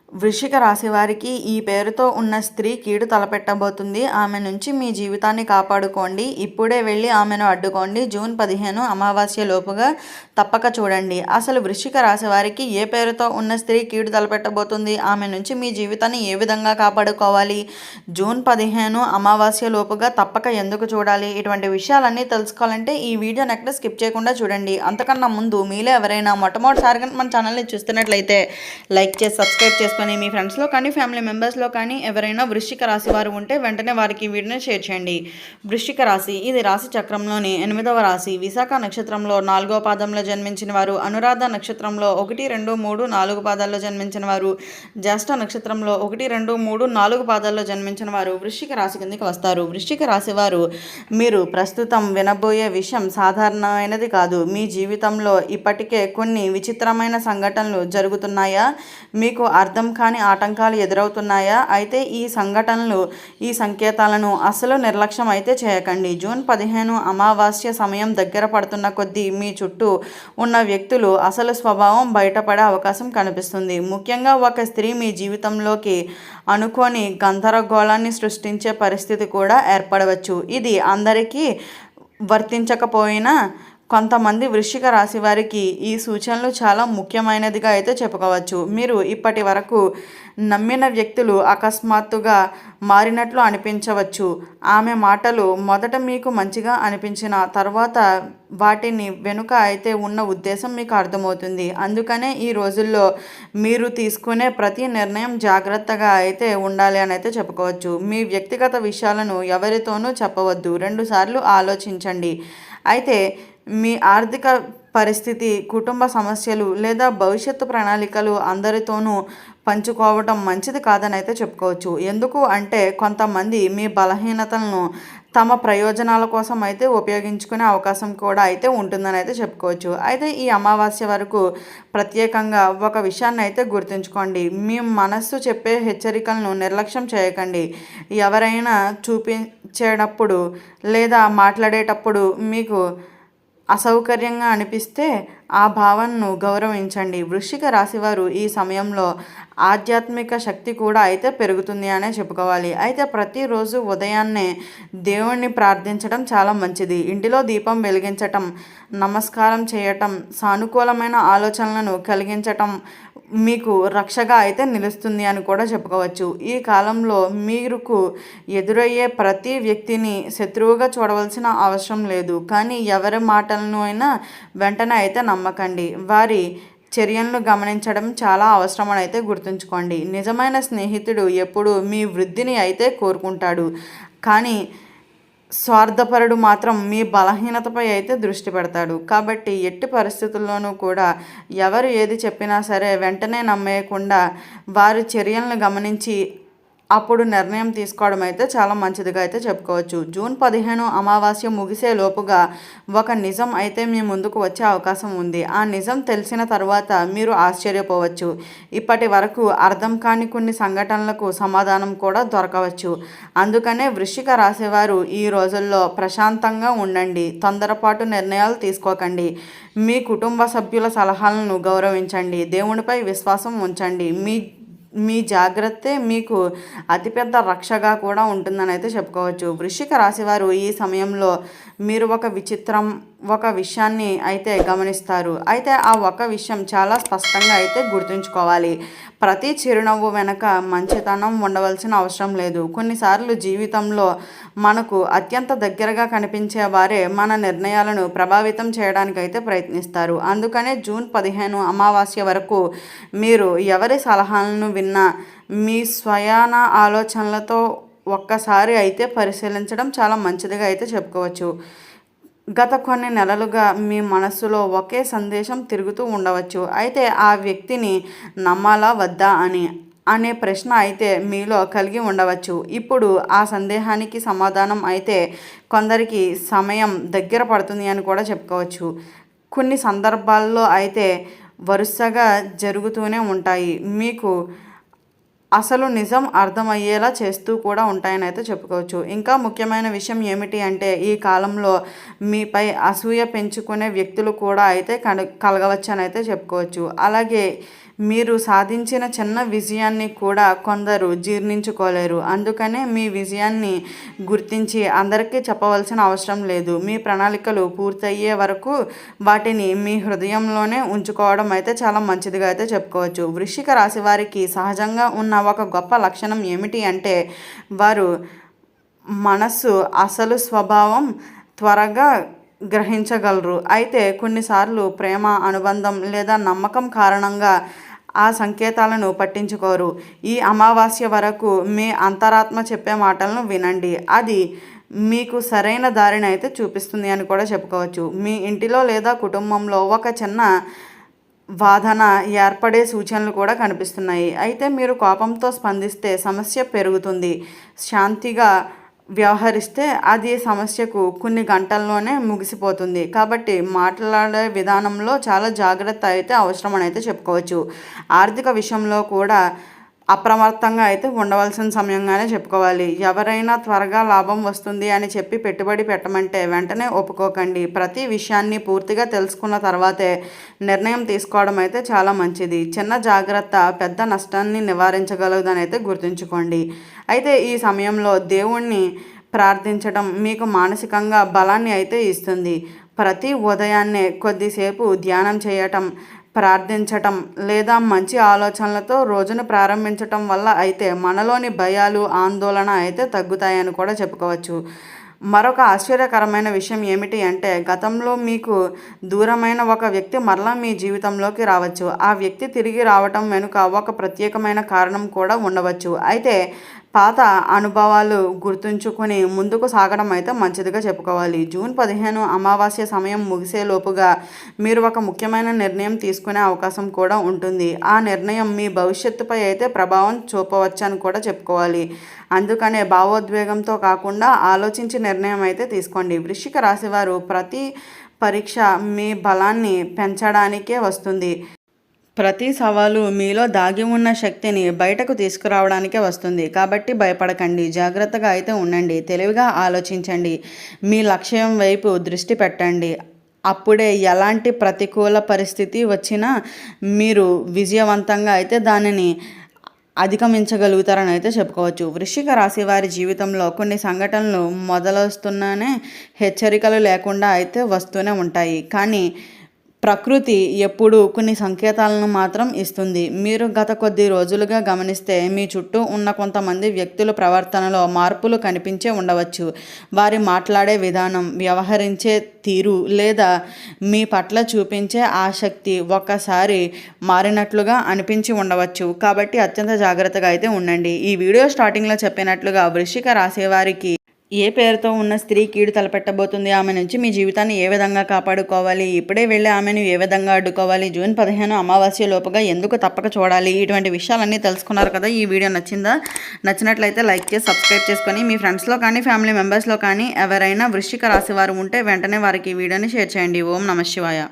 వృశ్చిక రాశి వారికి ఈ పేరుతో ఉన్న స్త్రీ కీడు తలపెట్టబోతుంది. ఆమె నుంచి మీ జీవితాన్ని కాపాడుకోండి. ఇప్పుడే వెళ్ళి ఆమెను అడ్డుకోండి. జూన్ 15 అమావాస్య లోపుగా తప్పక చూడండి. అసలు వృశ్చిక రాశి వారికి ఏ పేరుతో ఉన్న స్త్రీ కీడు తలపెట్టబోతుంది? ఆమె నుంచి మీ జీవితాన్ని ఏ విధంగా కాపాడుకోవాలి? జూన్ 15 అమావాస్య లోపుగా తప్పక ఎందుకు చూడాలి? ఇటువంటి విషయాలన్నీ తెలుసుకోవాలంటే ఈ వీడియోని ఎక్కడ స్కిప్ చేయకుండా చూడండి. అంతకన్నా ముందు మీలో ఎవరైనా మొట్టమొదటిసారిగా మన ఛానల్ని చూస్తున్నట్లయితే లైక్ చేసి సబ్స్క్రైబ్ చేసుకొని మీ ఫ్రెండ్స్లో కానీ ఫ్యామిలీ మెంబర్స్లో కానీ ఎవరైనా వృశ్చిక రాశి వారు ఉంటే వెంటనే వారికి వీడియోని షేర్ చేయండి. వృశ్చిక రాశి ఇది రాశి చక్రంలోని 8వ రాశి. విశాఖ నక్షత్రంలో 4వ పాదంలో జన్మించిన వారు, అనురాధ నక్షత్రంలో 1, 2, 3, 4 పాదాల్లో జన్మించిన వారు, జ్యేష్ఠ నక్షత్రంలో 1, 2, 3, 4 పాదాల్లో జన్మించిన వారు వృశ్చిక రాశి కిందకి వస్తారు. వృశ్చిక రాశి వారు మీరు ప్రస్తుతం వినబోయే విషయం సాధారణమైనది కాదు. మీ జీవితంలో ఇప్పటికే కొన్ని విచిత్రమైన సంఘటనలు జరుగుతున్నాయా? మీకు అర్థం కాని ఆటంకాలు ఎదురవుతున్నాయా? అయితే ఈ సంఘటనలు, ఈ సంకేతాలను అసలు నిర్లక్ష్యం అయితే చేయకండి. జూన్ 15 అమావాస్య సమయం దగ్గర పడుతున్న కొద్దీ మీ చుట్టూ ఉన్న వ్యక్తులు అసలు స్వభావం బయటపడే అవకాశం కనిపిస్తుంది. ముఖ్యంగా ఒక స్త్రీ మీ జీవితంలోకి అనుకోని గందరగోళాన్ని సృష్టించే పరిస్థితి కూడా ఏర్పడవచ్చు. ఇది అందరికీ వర్తించకపోయినా కొంతమంది వృశ్చిక రాశి వారికి ఈ సూచనలు చాలా ముఖ్యమైనదిగా అయితే చెప్పుకోవచ్చు. మీరు ఇప్పటి వరకు నమ్మిన వ్యక్తులు అకస్మాత్తుగా మారినట్లు అనిపించవచ్చు. ఆమె మాటలు మొదట మీకు మంచిగా అనిపించిన తర్వాత వాటిని వెనుక అయితే ఉన్న ఉద్దేశం మీకు అర్థమవుతుంది. అందుకనే ఈ రోజుల్లో మీరు తీసుకునే ప్రతి నిర్ణయం జాగ్రత్తగా అయితే ఉండాలి అని అయితే చెప్పుకోవచ్చు. మీ వ్యక్తిగత విషయాలను ఎవరితోనూ చెప్పవద్దు. 2 సార్లు ఆలోచించండి. అయితే మీ ఆర్థిక పరిస్థితి, కుటుంబ సమస్యలు లేదా భవిష్యత్తు ప్రణాళికలు అందరితోనూ పంచుకోవడం మంచిది కాదని అయితే చెప్పుకోవచ్చు. ఎందుకు అంటే కొంతమంది మీ బలహీనతలను తమ ప్రయోజనాల కోసం అయితే ఉపయోగించుకునే అవకాశం కూడా అయితే ఉంటుందని అయితే చెప్పుకోవచ్చు. అయితే ఈ అమావాస్య వరకు ప్రత్యేకంగా ఒక విషయాన్ని అయితే గుర్తుంచుకోండి. మీ మనస్సు చెప్పే హెచ్చరికలను నిర్లక్ష్యం చేయకండి. ఎవరైనా చూపించేటప్పుడు లేదా మాట్లాడేటప్పుడు మీకు అసౌకర్యంగా అనిపిస్తే ఆ భావనను గౌరవించండి. వృశ్చిక రాశివారు ఈ సమయంలో ఆధ్యాత్మిక శక్తి కూడా అయితే పెరుగుతుంది అనే చెప్పుకోవాలి. అయితే ప్రతిరోజు ఉదయాన్నే దేవుణ్ణి ప్రార్థించడం చాలా మంచిది. ఇంటిలో దీపం వెలిగించటం, నమస్కారం చేయటం, సానుకూలమైన ఆలోచనలను కలిగించటం మీకు రక్షగా అయితే నిలుస్తుంది అని కూడా చెప్పుకోవచ్చు. ఈ కాలంలో మీకు ఎదురయ్యే ప్రతి వ్యక్తిని శత్రువుగా చూడవలసిన అవసరం లేదు. కానీ ఎవరి మాటలను అయినా వెంటనే అయితే నమ్మకండి. వారి చర్యలను గమనించడం చాలా అవసరం అని అయితే గుర్తుంచుకోండి. నిజమైన స్నేహితుడు ఎప్పుడు మీ వృద్ధిని అయితే కోరుకుంటాడు. కానీ స్వార్థపరుడు మాత్రం మీ బలహీనతపై అయితే దృష్టి పెడతాడు. కాబట్టి ఎట్టి పరిస్థితుల్లోనూ కూడా ఎవరు ఏది చెప్పినా సరే వెంటనే నమ్మేయకుండా వారి చర్యలను గమనించి అప్పుడు నిర్ణయం తీసుకోవడం అయితే చాలా మంచిదిగా అయితే చెప్పుకోవచ్చు. జూన్ 15 అమావాస్య ముగిసే లోపుగా ఒక నిజం అయితే మీ ముందుకు వచ్చే అవకాశం ఉంది. ఆ నిజం తెలిసిన తర్వాత మీరు ఆశ్చర్యపోవచ్చు. ఇప్పటి వరకు అర్థం కాని కొన్ని సంఘటనలకు సమాధానం కూడా దొరకవచ్చు. అందుకనే వృశ్చిక రాశివారు ఈ రోజుల్లో ప్రశాంతంగా ఉండండి. తొందరపాటు నిర్ణయాలు తీసుకోకండి. మీ కుటుంబ సభ్యుల సలహాలను గౌరవించండి. దేవునిపై విశ్వాసం ఉంచండి. మీ జాగ్రత్తే మీకు అతిపెద్ద రక్షగా కూడా ఉంటుందని అయితే చెప్పుకోవచ్చు. వృశ్చిక రాశివారు ఈ సమయంలో మీరు ఒక విషయాన్ని అయితే గమనిస్తారు. అయితే ఆ ఒక విషయం చాలా స్పష్టంగా అయితే గుర్తుంచుకోవాలి. ప్రతి చిరునవ్వు వెనక మంచితనం ఉండవలసిన అవసరం లేదు. కొన్నిసార్లు జీవితంలో మనకు అత్యంత దగ్గరగా కనిపించే వారే మన నిర్ణయాలను ప్రభావితం చేయడానికైతే ప్రయత్నిస్తారు. అందుకనే జూన్ 15 అమావాస్య వరకు మీరు ఎవరి సలహాలను విన్నా మీ స్వయాన ఆలోచనలతో ఒక్కసారి అయితే పరిశీలించడం చాలా మంచిదిగా అయితే చెప్పుకోవచ్చు. గత కొన్ని నెలలుగా మీ మనస్సులో ఒకే సందేశం తిరుగుతూ ఉండవచ్చు. అయితే ఆ వ్యక్తిని నమ్మాలా వద్దా అనే ప్రశ్న అయితే మీలో కలిగి ఉండవచ్చు. ఇప్పుడు ఆ సందేహానికి సమాధానం అయితే కొందరికి సమయం దగ్గర పడుతుంది అని కూడా చెప్పుకోవచ్చు. కొన్ని సందర్భాల్లో అయితే వరుసగా జరుగుతూనే ఉంటాయి. మీకు అసలు నిజం అర్థమయ్యేలా చేస్తూ కూడా ఉంటాయని అయితే చెప్పుకోవచ్చు. ఇంకా ముఖ్యమైన విషయం ఏమిటి అంటే ఈ కాలంలో మీపై అసూయ పెంచుకునే వ్యక్తులు కూడా అయితే కలగవచ్చు అని అయితే చెప్పుకోవచ్చు. అలాగే మీరు సాధించిన చిన్న విజయాన్ని కూడా కొందరు జీర్ణించుకోలేరు. అందుకనే మీ విజయాన్ని గుర్తించి అందరికీ చెప్పవలసిన అవసరం లేదు. మీ ప్రణాళికలు పూర్తయ్యే వరకు వాటిని మీ హృదయంలోనే ఉంచుకోవడం అయితే చాలా మంచిదిగా అయితే చెప్పుకోవచ్చు. వృశ్చిక రాశి వారికి సహజంగా ఉన్న ఒక గొప్ప లక్షణం ఏమిటి అంటే వారు మనస్సు అసలు స్వభావం త్వరగా గ్రహించగలరు. అయితే కొన్నిసార్లు ప్రేమ, అనుబంధం లేదా నమ్మకం కారణంగా ఆ సంకేతాలను పట్టించుకోరు. ఈ అమావాస్య వరకు మీ అంతరాత్మ చెప్పే మాటలను వినండి. అది మీకు సరైన దారిని అయితే చూపిస్తుంది అని కూడా చెప్పుకోవచ్చు. మీ ఇంటిలో లేదా కుటుంబంలో ఒక చిన్న వాదన ఏర్పడే సూచనలు కూడా కనిపిస్తున్నాయి. అయితే మీరు కోపంతో స్పందిస్తే సమస్య పెరుగుతుంది. శాంతిగా వ్యవహరిస్తే అది సమస్యకు కొన్ని గంటల్లోనే ముగిసిపోతుంది. కాబట్టి మాట్లాడే విధానంలో చాలా జాగ్రత్త అయితే అవసరం అని అయితే చెప్పుకోవచ్చు. ఆర్థిక విషయంలో కూడా అప్రమత్తంగా అయితే ఉండవలసిన సమయంగానే చెప్పుకోవాలి. ఎవరైనా త్వరగా లాభం వస్తుంది అని చెప్పి పెట్టుబడి పెట్టమంటే వెంటనే ఒప్పుకోకండి. ప్రతి విషయాన్ని పూర్తిగా తెలుసుకున్న తర్వాతే నిర్ణయం తీసుకోవడం అయితే చాలా మంచిది. చిన్న జాగ్రత్త పెద్ద నష్టాన్ని నివారించగలదని అయితే గుర్తుంచుకోండి. అయితే ఈ సమయంలో దేవుణ్ణి ప్రార్థించడం మీకు మానసికంగా బలాన్ని అయితే ఇస్తుంది. ప్రతి ఉదయాన్నే కొద్దిసేపు ధ్యానం చేయటం, ప్రార్థించటం లేదా మంచి ఆలోచనలతో రోజును ప్రారంభించటం వల్ల అయితే మనలోని భయాలు, ఆందోళన అయితే తగ్గుతాయని కూడా చెప్పుకోవచ్చు. మరొక ఆశ్చర్యకరమైన విషయం ఏమిటి అంటే గతంలో మీకు దూరమైన ఒక వ్యక్తి మరలా మీ జీవితంలోకి రావచ్చు. ఆ వ్యక్తి తిరిగి రావటం వెనుక ఒక ప్రత్యేకమైన కారణం కూడా ఉండవచ్చు. అయితే పాత అనుభవాలు గుర్తుంచుకొని ముందుకు సాగడం అయితే మంచిదిగా చెప్పుకోవాలి. జూన్ 15 అమావాస్య సమయం ముగిసేలోపుగా మీరు ఒక ముఖ్యమైన నిర్ణయం తీసుకునే అవకాశం కూడా ఉంటుంది. ఆ నిర్ణయం మీ భవిష్యత్తుపై అయితే ప్రభావం చూపవచ్చని కూడా చెప్పుకోవాలి. అందుకనే భావోద్వేగంతో కాకుండా ఆలోచించి నిర్ణయం అయితే తీసుకోండి. వృశ్చిక రాశివారు ప్రతి పరీక్ష మీ బలాన్ని పెంచడానికే వస్తుంది. ప్రతి సవాలు మీలో దాగి ఉన్న శక్తిని బయటకు తీసుకురావడానికే వస్తుంది. కాబట్టి భయపడకండి, జాగ్రత్తగా అయితే ఉండండి, తెలివిగా ఆలోచించండి, మీ లక్ష్యం వైపు దృష్టి పెట్టండి. అప్పుడే ఎలాంటి ప్రతికూల పరిస్థితి వచ్చినా మీరు విజయవంతంగా అయితే దానిని అధిగమించగలుగుతారని అయితే చెప్పుకోవచ్చు. వృశ్చిక రాశి వారి జీవితంలో కొన్ని సంఘటనలు మొదలొస్తున్నానే హెచ్చరికలు లేకుండా అయితే వస్తూనే ఉంటాయి. కానీ ప్రకృతి ఎప్పుడూ కొన్ని సంకేతాలను మాత్రం ఇస్తుంది. మీరు గత కొద్ది రోజులుగా గమనిస్తే మీ చుట్టూ ఉన్న కొంతమంది వ్యక్తుల ప్రవర్తనలో మార్పులు కనిపించే ఉండవచ్చు. వారి మాట్లాడే విధానం, వ్యవహరించే తీరు లేదా మీ పట్ల చూపించే ఆసక్తి ఒక్కసారి మారినట్లుగా అనిపించి ఉండవచ్చు. కాబట్టి అత్యంత జాగ్రత్తగా అయితే ఉండండి. ఈ వీడియో స్టార్టింగ్లో చెప్పినట్లుగా వృశ్చిక రాశి వారికి ఏ పేరుతో ఉన్న స్త్రీ కీడు తలపెట్టబోతుంది, ఆమె నుంచి మీ జీవితాన్ని ఏ విధంగా కాపాడుకోవాలి, ఇప్పుడే వెళ్ళి ఆమెను ఏ విధంగా అడ్డుకోవాలి, జూన్ 15 అమావాస్య లోపుగా ఎందుకు తప్పక చూడాలి, ఇటువంటి విషయాలన్నీ తెలుసుకున్నారు కదా. ఈ వీడియో నచ్చినట్లయితే లైక్ చేసి సబ్స్క్రైబ్ చేసుకొని మీ ఫ్రెండ్స్లో కానీ ఫ్యామిలీ మెంబర్స్లో కానీ ఎవరైనా వృశ్చిక రాశి వారు ఉంటే వెంటనే వారికి ఈ వీడియోని షేర్ చేయండి. ఓం నమః శివాయ.